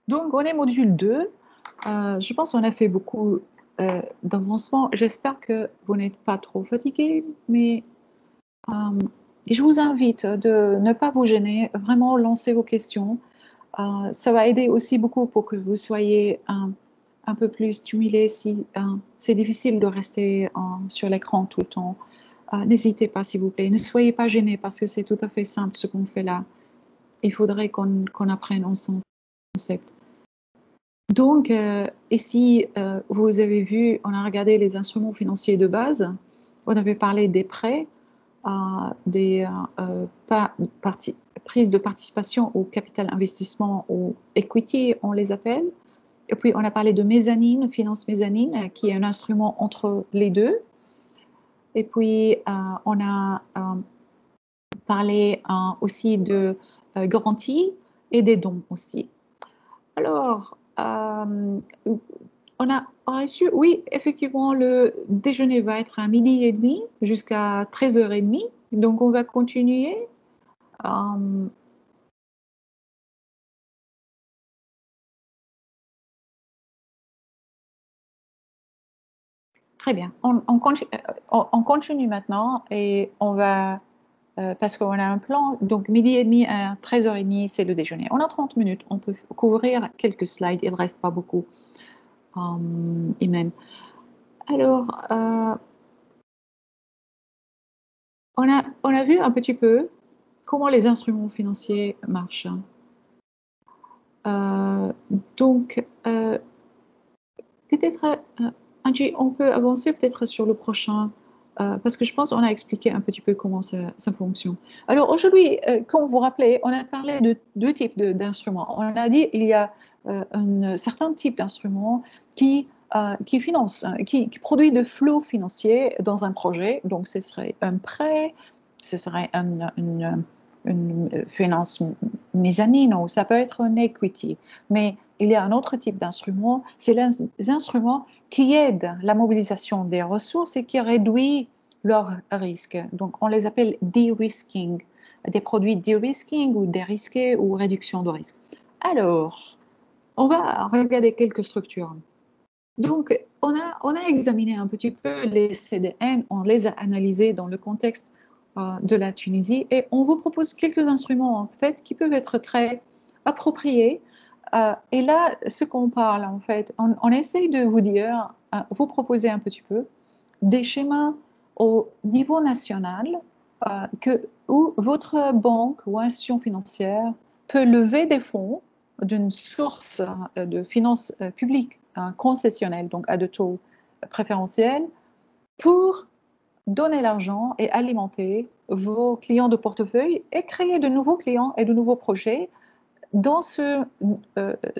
Donc, on est module 2. Je pense qu'on a fait beaucoup d'avancement. J'espère que vous n'êtes pas trop fatigué, mais euh, je vous invite de ne pas vous gêner, vraiment lancer vos questions. Ça va aider aussi beaucoup pour que vous soyez un peu plus stimulé si c'est difficile de rester sur l'écran tout le temps. N'hésitez pas, s'il vous plaît. Ne soyez pas gênés parce que c'est tout à fait simple ce qu'on fait là. Il faudrait qu'on apprenne ensemble le concept. Donc, ici, vous avez vu, on a regardé les instruments financiers de base. On avait parlé des prêts, des prises de participation au capital investissement ou equity, on les appelle. Et puis, on a parlé de mezzanine, finance mezzanine, qui est un instrument entre les deux. Et puis, on a parlé aussi de garantie et des dons aussi. Alors, on a reçu, oui, effectivement, le déjeuner va être à 12h30 jusqu'à 13h30. Donc, on va continuer. Euh, Très bien. On continue maintenant et on va, parce qu'on a un plan, donc 12h30 à 13h30, c'est le déjeuner. On a 30 minutes, on peut couvrir quelques slides, il ne reste pas beaucoup. Imen. Alors, on a vu un petit peu comment les instruments financiers marchent. Euh, donc, peut-être, Angie, on peut avancer peut-être sur le prochain, parce que je pense qu'on a expliqué un petit peu comment ça fonctionne. Alors aujourd'hui, comme vous vous rappelez, on a parlé de deux types d'instruments. On a dit qu'il y a un certain type d'instruments qui finance, qui produit de flux financiers dans un projet. Donc, ce serait un prêt, ce serait une finance mezzanine, ou ça peut être un equity. Mais il y a un autre type d'instrument, c'est les instruments qui aident la mobilisation des ressources et qui réduisent leur risque. Donc, on les appelle de-risking, des produits de-risking ou dérisqués ou réduction de risque. Alors, on va regarder quelques structures. Donc, on a examiné un petit peu les CDN, on les a analysés dans le contexte de la Tunisie et on vous propose quelques instruments en fait qui peuvent être très appropriés. Et là, ce qu'on parle en fait, on essaye de vous dire, vous proposer un petit peu des schémas au niveau national où votre banque ou institution financière peut lever des fonds d'une source de finances publiques concessionnelle, donc à de taux préférentiels, pour donner l'argent et alimenter vos clients de portefeuille et créer de nouveaux clients et de nouveaux projets dans ce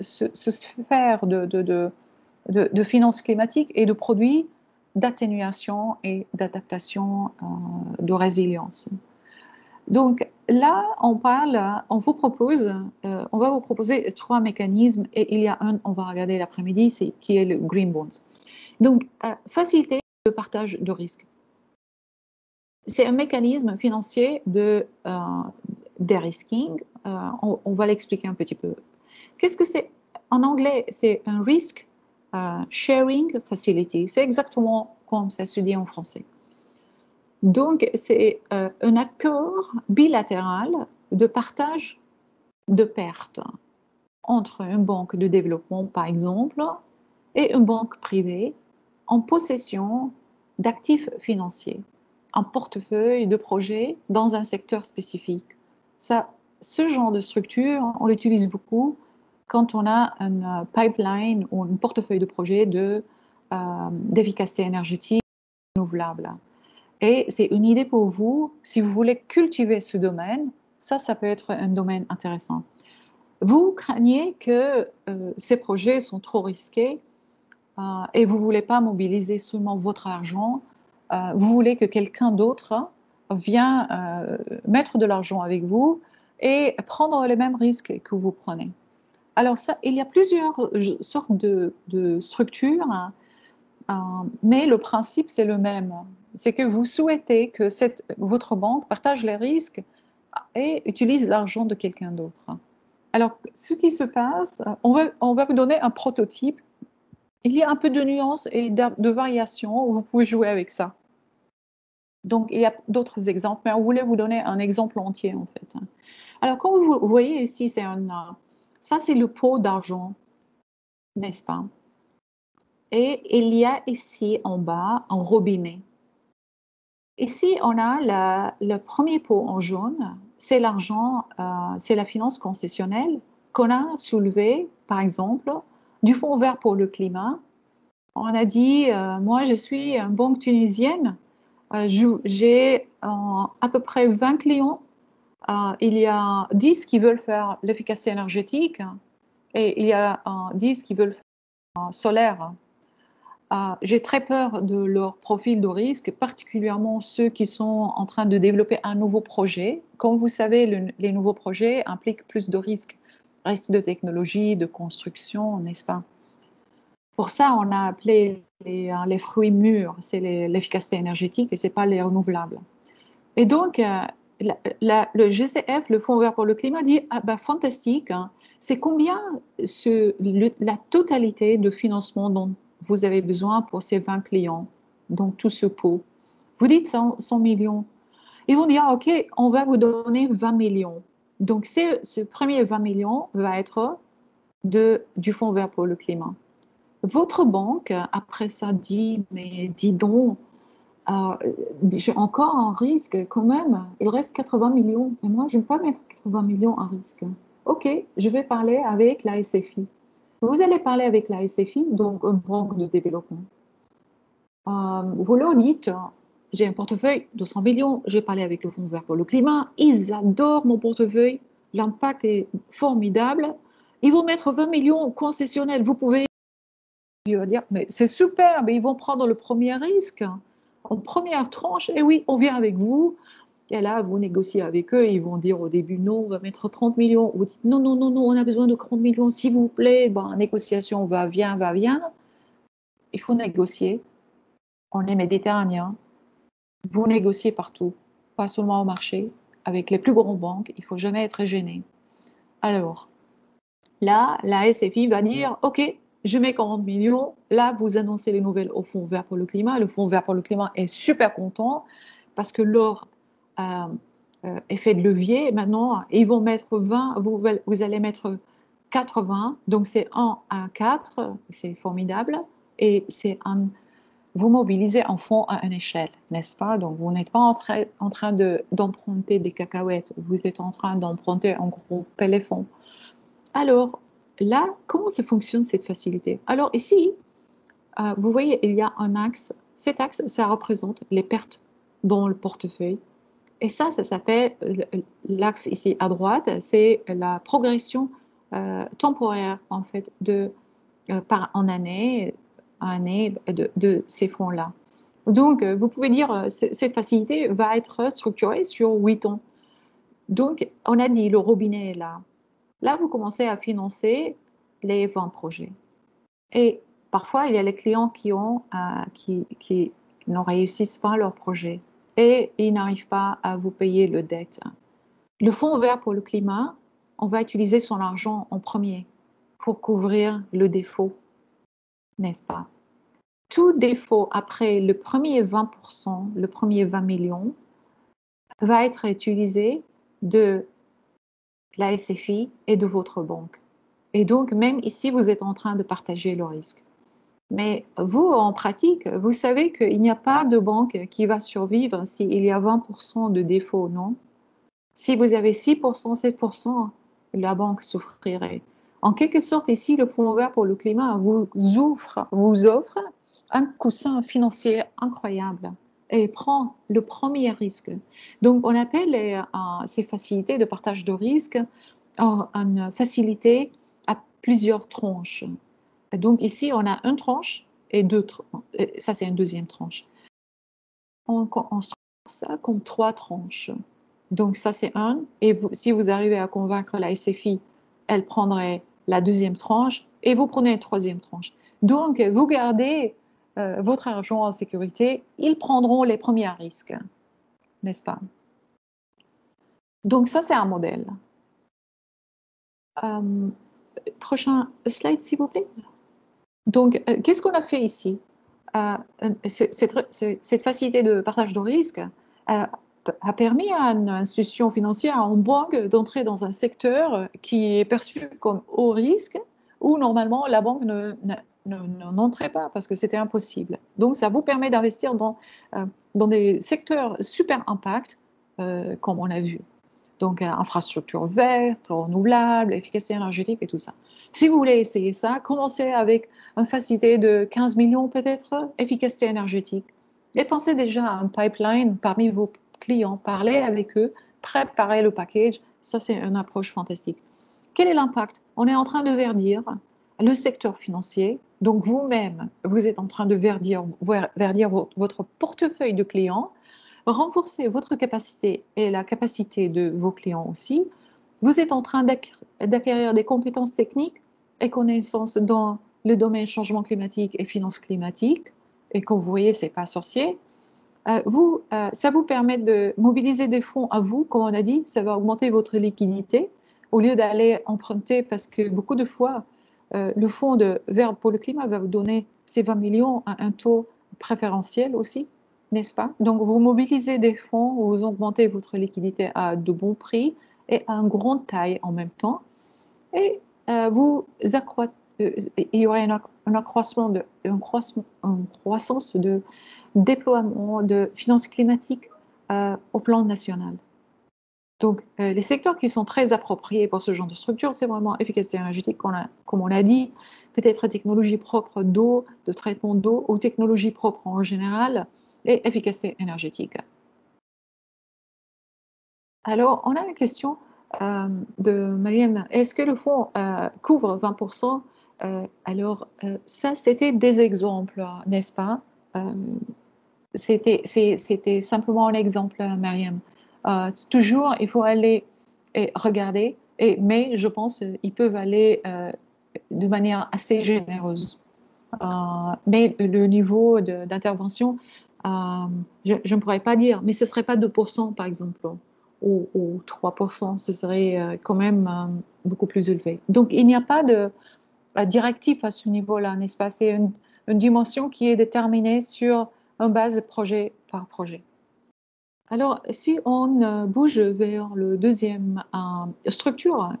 sphère de finances climatiques et de produits d'atténuation et d'adaptation de résilience. Donc là, on vous propose, on va vous proposer trois mécanismes et il y a un, on va regarder l'après-midi, qui est le Green Bonds. Donc, faciliter le partage de risques. C'est un mécanisme financier de de-risking. On va l'expliquer un petit peu. Qu'est-ce que c'est? En anglais, c'est un risk sharing facility. C'est exactement comme ça se dit en français. Donc, c'est un accord bilatéral de partage de pertes entre une banque de développement, par exemple, et une banque privée en possession d'actifs financiers, un portefeuille de projets dans un secteur spécifique. Ça, ce genre de structure, on l'utilise beaucoup quand on a un pipeline ou un portefeuille de projets d'efficacité énergétique renouvelable. Et c'est une idée pour vous, si vous voulez cultiver ce domaine, ça peut être un domaine intéressant. Vous craignez que ces projets sont trop risqués et vous ne voulez pas mobiliser seulement votre argent, vous voulez que quelqu'un d'autre vienne mettre de l'argent avec vous et prendre les mêmes risques que vous prenez. Alors ça, il y a plusieurs sortes de structures, mais le principe, c'est le même. C'est que vous souhaitez que votre banque partage les risques et utilise l'argent de quelqu'un d'autre. Alors, ce qui se passe, on va vous donner un prototype. Il y a un peu de nuances et de variations. Vous pouvez jouer avec ça. Donc, il y a d'autres exemples, mais on voulait vous donner un exemple entier, en fait. Alors, comme vous voyez ici, ça, c'est le pot d'argent, n'est-ce pas? Et il y a ici en bas un robinet. Ici, on a le premier pot en jaune, c'est l'argent, c'est la finance concessionnelle qu'on a soulevé, par exemple, du Fonds vert pour le climat. On a dit, moi je suis une banque tunisienne, j'ai à peu près 20 clients. Il y a 10 qui veulent faire l'efficacité énergétique et il y a 10 qui veulent faire solaire. J'ai très peur de leur profil de risque, particulièrement ceux qui sont en train de développer un nouveau projet. Comme vous savez, les nouveaux projets impliquent plus de risques, risques de technologie, de construction, n'est-ce pas? Pour ça, on a appelé les fruits mûrs, c'est l'efficacité énergétique et ce n'est pas les renouvelables. Et donc, le GCF, le Fonds vert pour le climat, dit ah bah, fantastique, hein, c'est combien la totalité de financement dont vous avez besoin pour ces 20 clients, donc tout ce pot. Vous dites 100 millions. Ils vont dire ok, on va vous donner 20 millions. Donc, ce premier 20 millions va être du Fonds vert pour le climat. Votre banque, après ça, dit mais dis donc, j'ai encore un risque quand même. Il reste 80 millions. Et moi, je ne vais pas mettre 80 millions en risque. OK, je vais parler avec la SFI. Vous allez parler avec la SFI, donc une banque de développement. Vous leur dites, j'ai un portefeuille de 100 millions, j'ai parlé avec le Fonds vert pour le climat, ils adorent mon portefeuille, l'impact est formidable. Ils vont mettre 20 millions concessionnels. Vous pouvez il va dire, mais c'est super, mais ils vont prendre le premier risque en première tranche. Et oui, on vient avec vous. Et là, vous négociez avec eux. Ils vont dire au début, non, on va mettre 30 millions. Vous dites, non, non, non, non, on a besoin de 30 millions, s'il vous plaît. Ben, négociation va, vient, va, vient. Il faut négocier. On est méditerranéen. Vous négociez partout, pas seulement au marché, avec les plus grandes banques. Il ne faut jamais être gêné. Alors, là, la SFI va dire, OK, je mets 40 millions. Là, vous annoncez les nouvelles au Fonds vert pour le climat. Le Fonds vert pour le climat est super content parce que leur effet de levier, maintenant, ils vont mettre 20, vous allez mettre 80. Donc, c'est 1 à 4. C'est formidable. Et vous mobilisez en fonds à une échelle, n'est-ce pas? Donc, vous n'êtes pas en train d'emprunter des cacahuètes. Vous êtes en train d'emprunter un gros péléphone. Alors, là, comment ça fonctionne cette facilité? Alors ici, vous voyez, il y a un axe. Cet axe, ça représente les pertes dans le portefeuille. Et ça s'appelle, l'axe ici à droite, c'est la progression temporaire, en fait, en année, de ces fonds-là. Donc, vous pouvez dire, cette facilité va être structurée sur 8 ans. Donc, on a dit, le robinet est là. Là, vous commencez à financer les 20 projets. Et parfois, il y a les clients qui ne réussissent pas leur projet et ils n'arrivent pas à vous payer le dette. Le Fonds vert pour le climat, on va utiliser son argent en premier pour couvrir le défaut, n'est-ce pas? Tout défaut après le premier 20%, le premier 20 millions, va être utilisé de la SFI et de votre banque. Et donc, même ici, vous êtes en train de partager le risque. Mais vous, en pratique, vous savez qu'il n'y a pas de banque qui va survivre s'il y a 20% de défaut, non? Si vous avez 6%, 7%, la banque souffrirait. En quelque sorte, ici, le Fonds vert pour le climat vous offre un coussin financier incroyable et prend le premier risque. Donc, on appelle ces facilités de partage de risque une facilité à plusieurs tranches. Donc, ici, on a une tranche et ça, c'est une deuxième tranche. On structure ça comme 3 tranches. Donc ça, c'est un. Et si vous arrivez à convaincre la SFI, elle prendrait la deuxième tranche et vous prenez une troisième tranche. Donc, vous gardez votre argent en sécurité. Ils prendront les premiers risques, n'est-ce pas? Donc ça, c'est un modèle. Euh, Prochain slide, s'il vous plaît. Donc, qu'est-ce qu'on a fait ici? Cette facilité de partage de risque a permis à une institution financière, à une banque, d'entrer dans un secteur qui est perçu comme haut risque, où normalement la banque n'entrait pas parce que c'était impossible. Donc, ça vous permet d'investir dans des secteurs super impact, comme on a vu. Donc, infrastructure verte, renouvelable, efficacité énergétique et tout ça. Si vous voulez essayer ça, commencez avec une facilité de 15 millions peut-être, efficacité énergétique. Et pensez déjà à un pipeline parmi vos clients, parlez avec eux, préparez le package. Ça, c'est une approche fantastique. Quel est l'impact? On est en train de verdir le secteur financier. Donc, vous-même, vous êtes en train de verdir votre portefeuille de clients, renforcer votre capacité et la capacité de vos clients aussi. Vous êtes en train d'acquérir des compétences techniques et connaissances dans le domaine changement climatique et finances climatiques. Et comme vous voyez, c'est pas sorcier. Ça vous permet de mobiliser des fonds à vous, comme on a dit, ça va augmenter votre liquidité au lieu d'aller emprunter, parce que beaucoup de fois, le fonds de Vert pour le climat va vous donner ces 20 millions à un taux préférentiel aussi, n'est-ce pas? Donc, vous mobilisez des fonds, vous augmentez votre liquidité à de bons prix et à une grande taille en même temps. Et vous accroître, il y aurait un accroissement une croissance de déploiement de finances climatiques au plan national. Donc, les secteurs qui sont très appropriés pour ce genre de structure, c'est vraiment efficacité énergétique, comme on l'a dit, peut-être technologie propre d'eau, de traitement d'eau, ou technologie propre en général, et efficacité énergétique. Alors, on a une question de Mariam. Est-ce que le fonds couvre 20%? Ça, c'était des exemples, n'est-ce pas? Euh, C'était simplement un exemple, Mariam. Toujours, il faut aller et regarder, mais je pense qu'ils peuvent aller de manière assez généreuse. Mais le niveau d'intervention, je ne pourrais pas dire, mais ce ne serait pas 2% par exemple, ou 3%, ce serait quand même beaucoup plus élevé. Donc il n'y a pas de directif à ce niveau-là, n'est-ce pas? C'est une dimension qui est déterminée sur une base projet par projet. Alors, si on bouge vers le deuxième structure,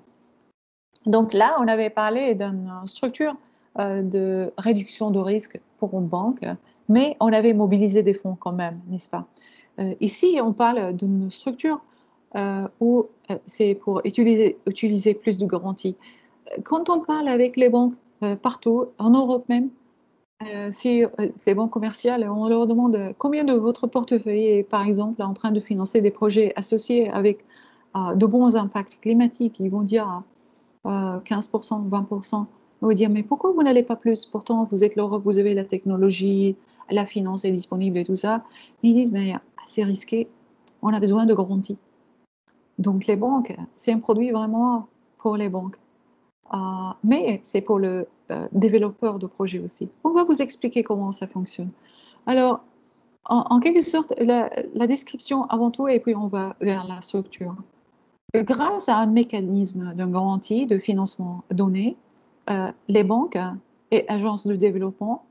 donc là, on avait parlé d'une structure de réduction de risque pour une banque, mais on avait mobilisé des fonds quand même, n'est-ce pas? Ici, on parle d'une structure où c'est pour utiliser plus de garanties. Quand on parle avec les banques partout, en Europe même, si les banques commerciales, on leur demande combien de votre portefeuille est, par exemple, en train de financer des projets associés avec de bons impacts climatiques, ils vont dire 15%, 20%. On va dire, mais pourquoi vous n'allez pas plus? Pourtant, vous êtes l'Europe, vous avez la technologie, la finance est disponible et tout ça. Ils disent, mais c'est risqué, on a besoin de garanties. Donc les banques, c'est un produit vraiment pour les banques. Mais c'est pour le développeur de projet aussi. On va vous expliquer comment ça fonctionne. Alors, en quelque sorte, la description avant tout, et puis on va vers la structure. Grâce à un mécanisme de garantie de financement donné, les banques et agences de développement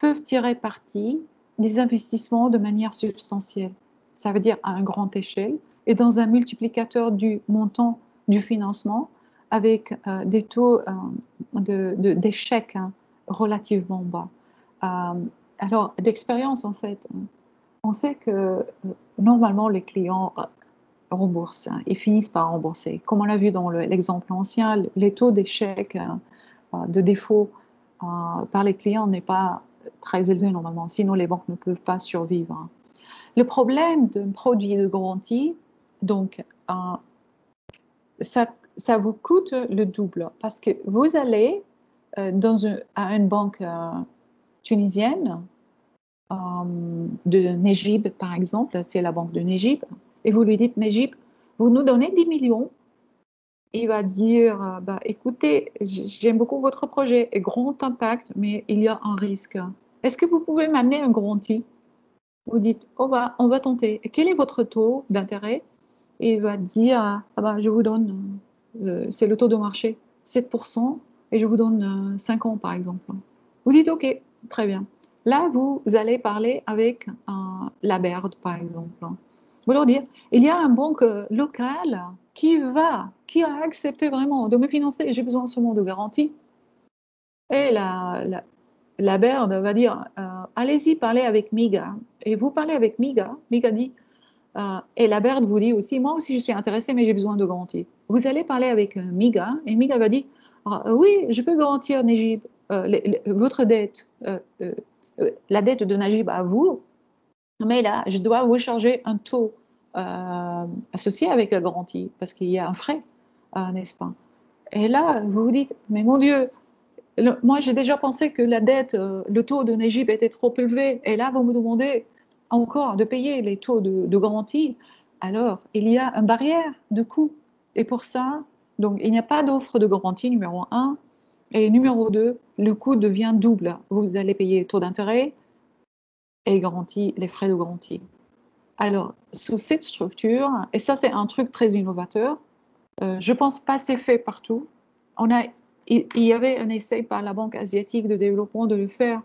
peuvent tirer parti des investissements de manière substantielle. Ça veut dire à une grande échelle et dans un multiplicateur du montant du financement avec des taux d'échec relativement bas. Alors, d'expérience, en fait, on sait que normalement les clients remboursent, ils finissent par rembourser. Comme on l'a vu dans l'exemple ancien, les taux d'échec, de défaut par les clients n'est pas très élevé normalement, sinon les banques ne peuvent pas survivre. Le problème d'un produit de garantie, donc, ça vous coûte le double parce que vous allez à une banque tunisienne, de Negib par exemple, c'est la banque de Negib, et vous lui dites, Negib, vous nous donnez 10 millions. Il va dire, bah, écoutez, j'aime beaucoup votre projet, et grand impact, mais il y a un risque. Est-ce que vous pouvez m'amener un garantie? Vous dites, on va tenter. Et quel est votre taux d'intérêt? Et il va dire, ah bah, je vous donne, c'est le taux de marché. 7% et je vous donne 5 ans, par exemple. Vous dites, OK, très bien. Là, vous allez parler avec la BERD, par exemple. Vous leur dire, il y a un banque locale qui a accepté vraiment de me financer, j'ai besoin seulement de garantie. Et la BERD va dire, allez-y, parlez avec MIGA. Et vous parlez avec MIGA, MIGA dit, et la BERD vous dit aussi, moi aussi je suis intéressée, mais j'ai besoin de garantie. Vous allez parler avec MIGA, et MIGA va dire, oui, je peux garantir Najib, votre dette, la dette de Najib à vous, mais là, je dois vous charger un taux associé avec la garantie, parce qu'il y a un frais, n'est-ce pas? Et là, vous vous dites, mais mon Dieu, moi j'ai déjà pensé que la dette, le taux de Najib était trop élevé, et là, vous me demandez encore de payer les taux de garantie. Alors, il y a une barrière de coût. Et pour ça, donc, il n'y a pas d'offre de garantie, numéro un. Et numéro deux, le coût devient double. Vous allez payer taux d'intérêt et garantie, les frais de garantie. Alors, sous cette structure, et ça c'est un truc très innovateur, je ne pense pas que c'est fait partout. Il y avait un essai par la Banque asiatique de développement de le faire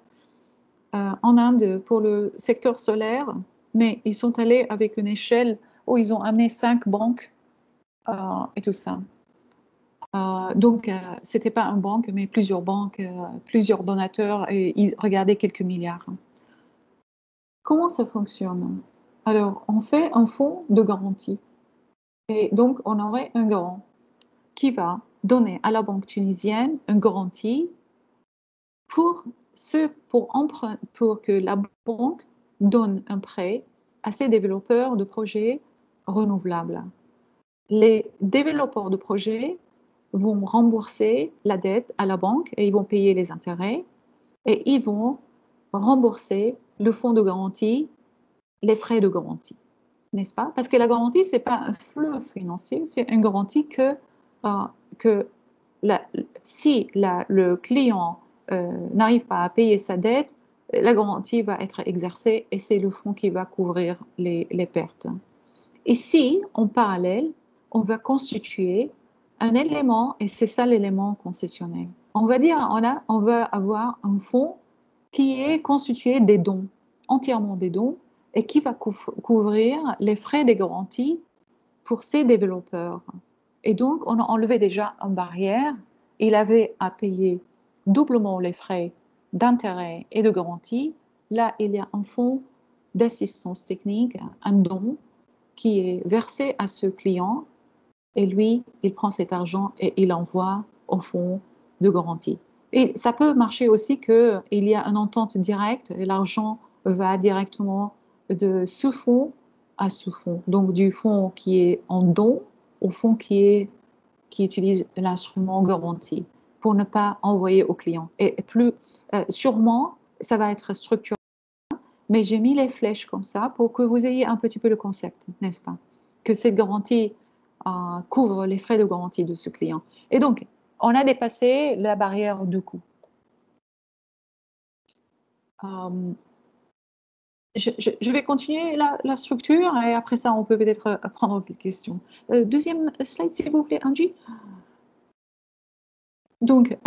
en Inde pour le secteur solaire, mais ils sont allés avec une échelle où ils ont amené 5 banques et tout ça. Donc, ce n'était pas une banque, mais plusieurs banques, plusieurs donateurs, et ils regardaient quelques milliards. Comment ça fonctionne? Alors, on fait un fonds de garantie. Et donc, on aurait un garant qui va donner à la banque tunisienne une garantie pour, pour que la banque donne un prêt à ses développeurs de projets renouvelables. Les développeurs de projets vont rembourser la dette à la banque et ils vont payer les intérêts et ils vont rembourser le fonds de garantie, les frais de garantie, n'est-ce pas? Parce que la garantie, ce n'est pas un flux financier, c'est une garantie que la, si le client n'arrive pas à payer sa dette, la garantie va être exercée et c'est le fonds qui va couvrir les pertes. Ici, en parallèle, on va constituer un élément, et c'est ça l'élément concessionnel. On va dire, on va avoir un fonds qui est constitué des dons, entièrement des dons, et qui va couvrir les frais des garanties pour ces développeurs. Et donc, on a enlevé déjà une barrière. Il avait à payer doublement les frais d'intérêt et de garantie. Là, il y a un fonds d'assistance technique, un don qui est versé à ce client et lui, il prend cet argent et il l'envoie au fonds de garantie. Et ça peut marcher aussi qu'il y a une entente directe et l'argent va directement de ce fonds à ce fonds. Donc du fonds qui est en don au fonds qui utilise l'instrument garanti pour ne pas envoyer au client. Et plus sûrement, ça va être structuré, mais j'ai mis les flèches comme ça pour que vous ayez un petit peu le concept, n'est-ce pas? Que cette garantie couvre les frais de garantie de ce client. Et donc, on a dépassé la barrière du coût. Euh, je vais continuer la structure et après ça, on peut peut-être prendre quelques questions. Deuxième slide, s'il vous plaît, Angie. Donc,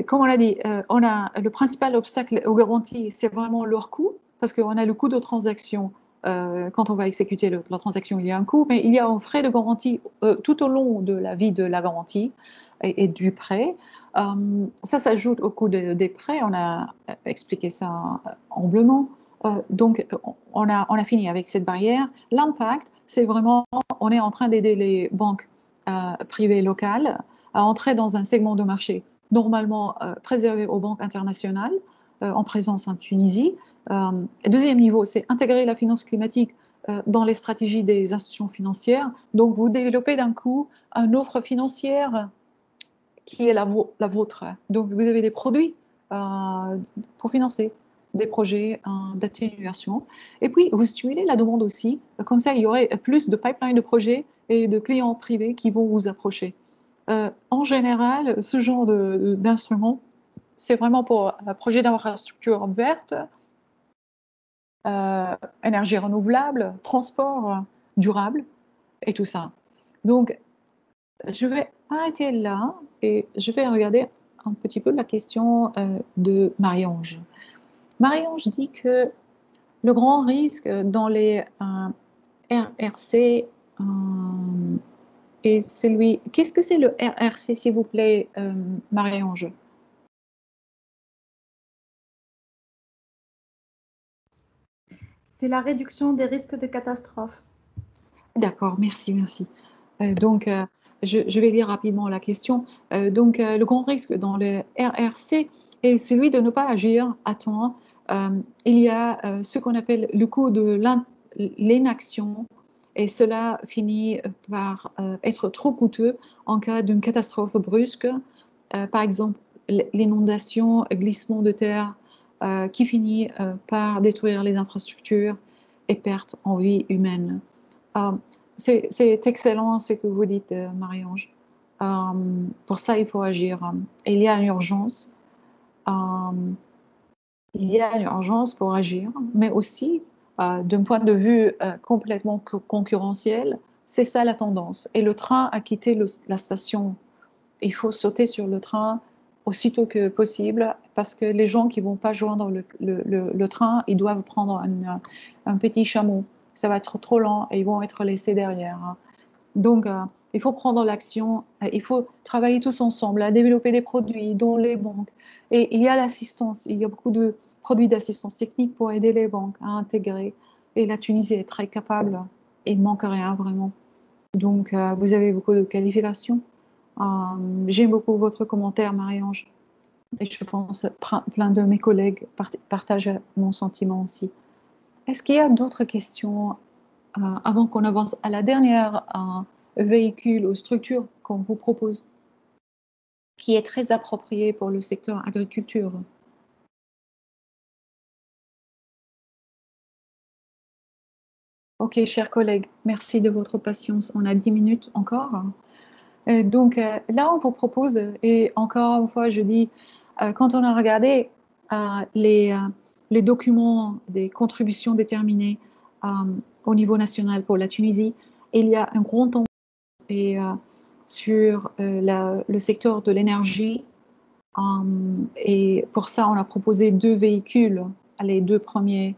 comme on l'a dit, on a le principal obstacle aux garanties, c'est vraiment leur coût, parce qu'on a le coût de transaction. Quand on va exécuter la transaction, il y a un coût, mais il y a un frais de garantie tout au long de la vie de la garantie et du prêt. Ça s'ajoute au coût des prêts, on a expliqué ça amplement. Donc, on a fini avec cette barrière. L'impact, c'est vraiment, on est en train d'aider les banques privées locales à entrer dans un segment de marché normalement préservé aux banques internationales en présence en Tunisie. Deuxième niveau, c'est intégrer la finance climatique dans les stratégies des institutions financières. Donc, vous développez d'un coup une offre financière qui est la vôtre. Donc, vous avez des produits pour financer des projets d'atténuation. Et puis, vous stimulez la demande aussi. Comme ça, il y aurait plus de pipeline de projets et de clients privés qui vont vous approcher. En général, ce genre d'instrument, c'est vraiment pour un projet d'infrastructure verte, énergie renouvelable, transport durable et tout ça. Donc, je vais arrêter là et je vais regarder un petit peu la question de Marie-Ange. Marie-Ange dit que le grand risque dans les RRC est celui... Qu'est-ce que c'est le RRC, s'il vous plaît, Marie-Ange? C'est la réduction des risques de catastrophe. D'accord, merci, merci. Donc, je vais lire rapidement la question. Le grand risque dans le RRC est celui de ne pas agir à temps. Il y a ce qu'on appelle le coût de l'inaction, et cela finit par être trop coûteux en cas d'une catastrophe brusque. Par exemple, l'inondation, glissement de terre, qui finit par détruire les infrastructures et perte en vie humaine. Euh, c'est excellent ce que vous dites, Marie-Ange. Pour ça, il faut agir. Il y a une urgence. Euh, il y a une urgence pour agir, mais aussi, d'un point de vue complètement concurrentiel, c'est ça la tendance. Et le train a quitté la station. Il faut sauter sur le train aussitôt que possible parce que les gens qui ne vont pas joindre le train, ils doivent prendre un petit chameau. Ça va être trop lent et ils vont être laissés derrière. Donc, il faut prendre l'action, il faut travailler tous ensemble à développer des produits dans les banques. Et il y a l'assistance, il y a beaucoup de produits d'assistance technique pour aider les banques à intégrer. Et la Tunisie est très capable, il ne manque rien vraiment. Donc, vous avez beaucoup de qualifications. J'aime beaucoup votre commentaire, Marie-Ange. Et je pense plein de mes collègues partagent mon sentiment aussi. Est-ce qu'il y a d'autres questions avant qu'on avance à la dernière véhicule ou structure qu'on vous propose, qui est très appropriée pour le secteur agriculture? Ok, chers collègues, merci de votre patience. On a 10 minutes encore. Là, on vous propose, et encore une fois, je dis, quand on a regardé euh, les, euh, les documents des contributions déterminées euh, au niveau national pour la Tunisie, il y a un grand temps et, sur le secteur de l'énergie. Et pour ça, on a proposé deux véhicules, les deux premiers,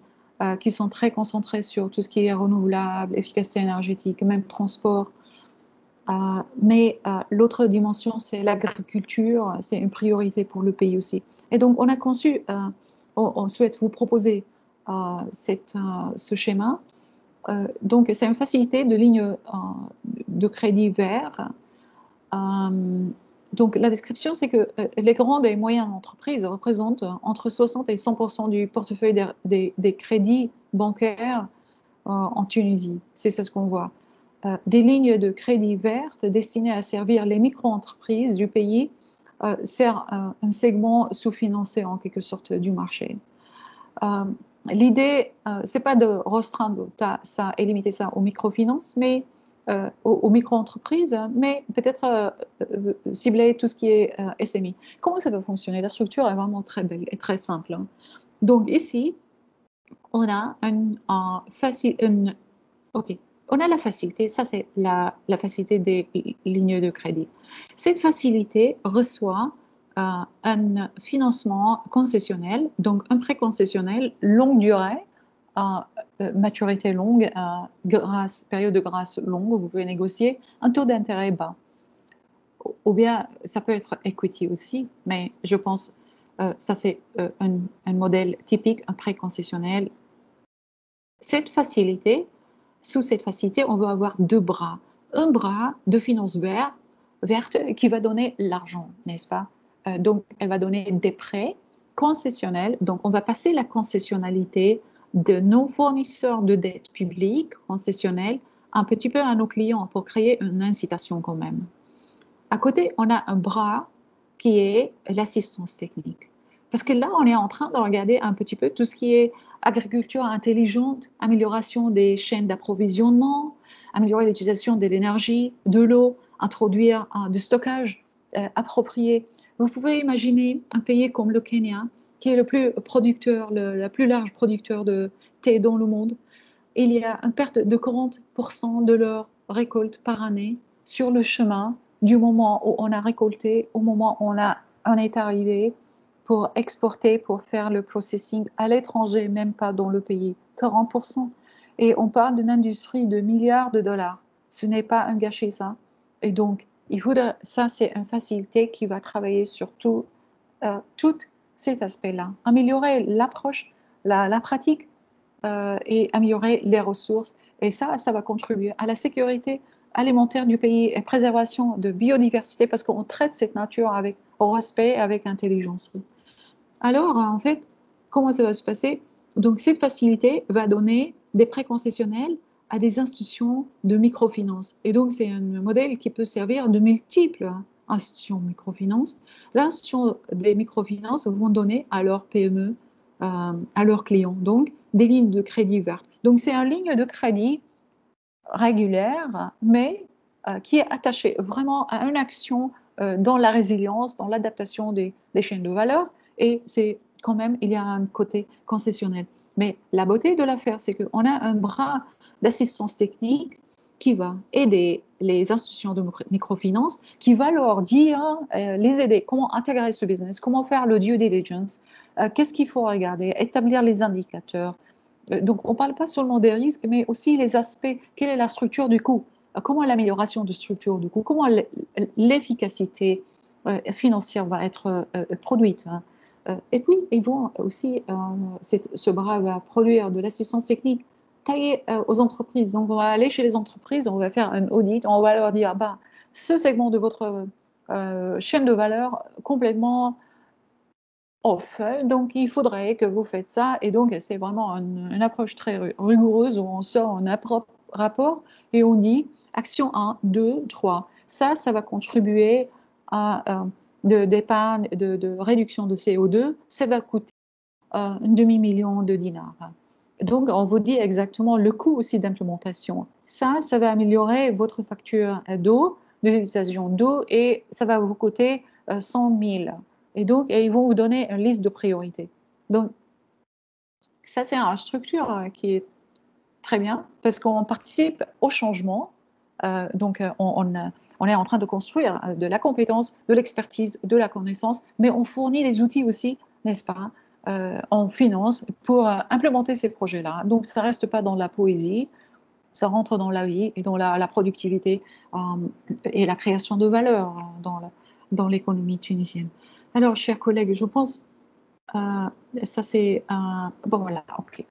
qui sont très concentrés sur tout ce qui est renouvelable, efficacité énergétique, même transport. Mais l'autre dimension, c'est l'agriculture, c'est une priorité pour le pays aussi. Et donc, on a conçu, on souhaite vous proposer ce schéma. Donc, c'est une facilité de ligne de crédit vert. Euh, donc, la description, c'est que les grandes et moyennes entreprises représentent entre 60 et 100% du portefeuille des crédits bancaires en Tunisie. C'est ce qu'on voit. Des lignes de crédit vertes destinées à servir les micro-entreprises du pays sert un segment sous-financé en quelque sorte du marché. Euh, L'idée, c'est pas de restreindre ça et limiter ça aux microfinances, mais aux micro-entreprises, mais peut-être cibler tout ce qui est SMI. Comment ça va fonctionner? La structure est vraiment très belle et très simple, hein. Donc ici, on a ok, on a la facilité, ça c'est la facilité des lignes de crédit. Cette facilité reçoit un financement concessionnel, donc un prêt concessionnel longue durée, euh, maturité longue, période de grâce longue, vous pouvez négocier un taux d'intérêt bas. Ou bien ça peut être equity aussi, mais je pense ça c'est un modèle typique, un prêt concessionnel. Cette facilité, Sous cette facilité, on veut avoir deux bras. Un bras de finance verte qui va donner l'argent, n'est-ce pas? Donc, elle va donner des prêts concessionnels. Donc, on va passer la concessionnalité de nos fournisseurs de dette publique concessionnelle un petit peu à nos clients pour créer une incitation quand même. À côté, on a un bras qui est l'assistance technique. Parce que là, on est en train de regarder un petit peu tout ce qui est agriculture intelligente, amélioration des chaînes d'approvisionnement, améliorer l'utilisation de l'énergie, de l'eau, introduire de stockage approprié. Vous pouvez imaginer un pays comme le Kenya, qui est le plus producteur, le plus large producteur de thé dans le monde. Il y a une perte de 40% de leur récolte par année sur le chemin du moment où on a récolté au moment où on est arrivé pour exporter, pour faire le processing à l'étranger, même pas dans le pays, 40%. Et on parle d'une industrie de milliards de dollars. Ce n'est pas un gâchis, ça. Et donc, ça, c'est une facilité qui va travailler sur tous ces aspects-là. Améliorer l'approche, la pratique et améliorer les ressources. Et ça va contribuer à la sécurité alimentaire du pays et préservation de biodiversité parce qu'on traite cette nature avec respect, avec intelligence. Alors, en fait, comment ça va se passer? Donc, cette facilité va donner des prêts concessionnels à des institutions de microfinance. Et donc, c'est un modèle qui peut servir de multiples institutions de microfinance. L'institution des microfinances vont donner à leurs PME, à leurs clients, donc des lignes de crédit vertes. Donc, c'est une ligne de crédit régulière, mais qui est attachée vraiment à une action dans la résilience, dans l'adaptation des chaînes de valeur. Et c'est quand même, il y a un côté concessionnel. Mais la beauté de l'affaire, c'est qu'on a un bras d'assistance technique qui va aider les institutions de microfinance, qui va leur dire, les aider, comment intégrer ce business, comment faire le due diligence, qu'est-ce qu'il faut regarder, établir les indicateurs. Donc, on ne parle pas seulement des risques, mais aussi les aspects. Quelle est la structure du coût? Comment l'amélioration de structure du coût? Comment l'efficacité financière va être produite, hein? Et puis, ils vont aussi, ce bras va produire de l'assistance technique taillée aux entreprises. Donc, on va aller chez les entreprises, on va faire un audit, on va leur dire, bah, ce segment de votre chaîne de valeur complètement off. Donc, il faudrait que vous faites ça. Et donc, c'est vraiment une approche très rigoureuse où on sort un rapport et on dit action 1, 2, 3. Ça va contribuer à d'épargne, de réduction de CO2. Ça va coûter un demi-million de dinars. Donc, on vous dit exactement le coût aussi d'implémentation. Ça va améliorer votre facture d'eau, de l'utilisation d'eau, et ça va vous coûter 100 000. Et donc, ils vont vous donner une liste de priorités. Donc, ça, c'est une structure qui est très bien parce qu'on participe au changement. Donc, on est en train de construire de la compétence, de l'expertise, de la connaissance, mais on fournit les outils aussi, n'est-ce pas, en finance pour implémenter ces projets-là. Donc, ça ne reste pas dans la poésie, ça rentre dans la vie et dans la productivité euh, et la création de valeur dans l'économie tunisienne. Alors, chers collègues, je pense ça, c'est bon, voilà, ok.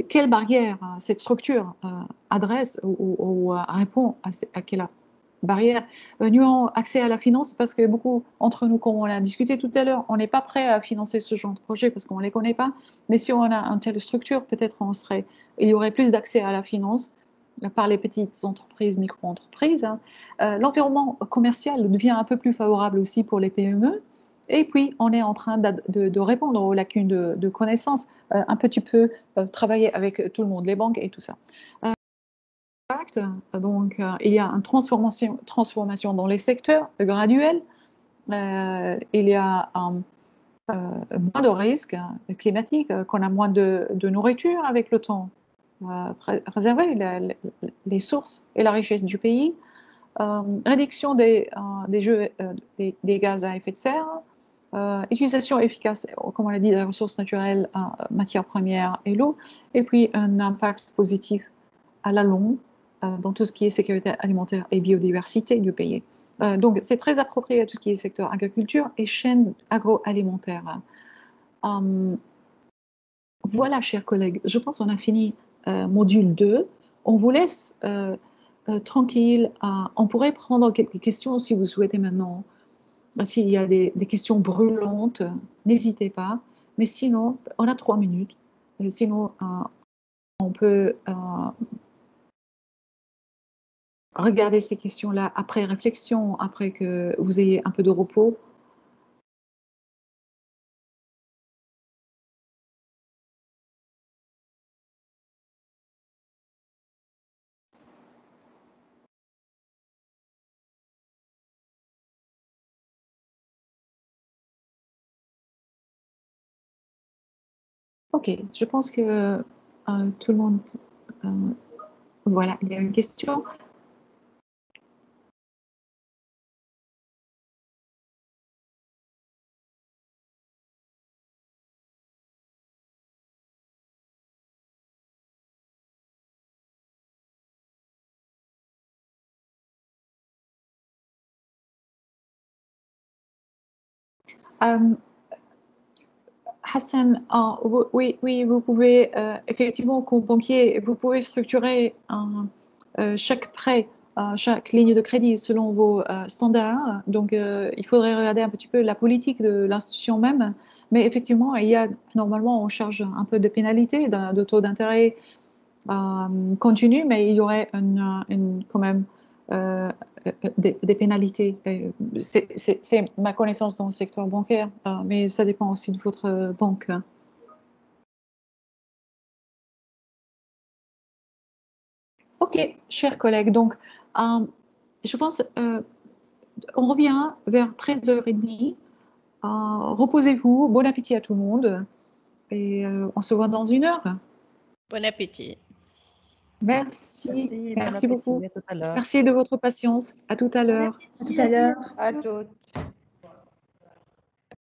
Quelle barrière cette structure adresse ou répond à quelle barrière? Nous avons accès à la finance parce que beaucoup entre nous, comme on l'a discuté tout à l'heure, on n'est pas prêt à financer ce genre de projet parce qu'on ne les connaît pas. Mais si on a une telle structure, peut-être il y aurait plus d'accès à la finance par les petites entreprises, micro-entreprises, hein. L'environnement commercial devient un peu plus favorable aussi pour les PME. Et puis, on est en train de répondre aux lacunes de connaissances, un petit peu travailler avec tout le monde, les banques et tout ça. Impact, donc, il y a une transformation dans les secteurs graduelle. Il y a moins de risques climatiques, qu'on a moins de nourriture avec le temps. Préserver les sources et la richesse du pays. Réduction des gaz à effet de serre, utilisation efficace, comme on l'a dit, des ressources naturelles, matières premières et l'eau, et puis un impact positif à la longue dans tout ce qui est sécurité alimentaire et biodiversité du pays. Donc, c'est très approprié à tout ce qui est secteur agriculture et chaîne agroalimentaire. Voilà, chers collègues, je pense qu'on a fini module 2. On vous laisse tranquille. On pourrait prendre quelques questions si vous souhaitez maintenant. S'il y a des questions brûlantes, n'hésitez pas. Mais sinon, on a 3 minutes. Sinon, on peut regarder ces questions-là après réflexion, après que vous ayez un peu de repos. Ok, je pense que tout le monde... euh, voilà, il y a une question. Hassan, oui, oui, vous pouvez effectivement, comme banquier, vous pouvez structurer chaque prêt, chaque ligne de crédit selon vos standards. Donc, il faudrait regarder un petit peu la politique de l'institution même. Mais effectivement, normalement, on charge un peu de pénalité, de taux d'intérêt continu, mais il y aurait quand même des pénalités. C'est ma connaissance dans le secteur bancaire, mais ça dépend aussi de votre banque. Ok, chers collègues, donc je pense on revient vers 13h30. Reposez-vous, bon appétit à tout le monde et on se voit dans 1 heure. Bon appétit. Merci, Bon merci appétit, beaucoup. à tout à l'heure. Merci de votre patience. À tout à l'heure. À tout à l'heure. À toutes.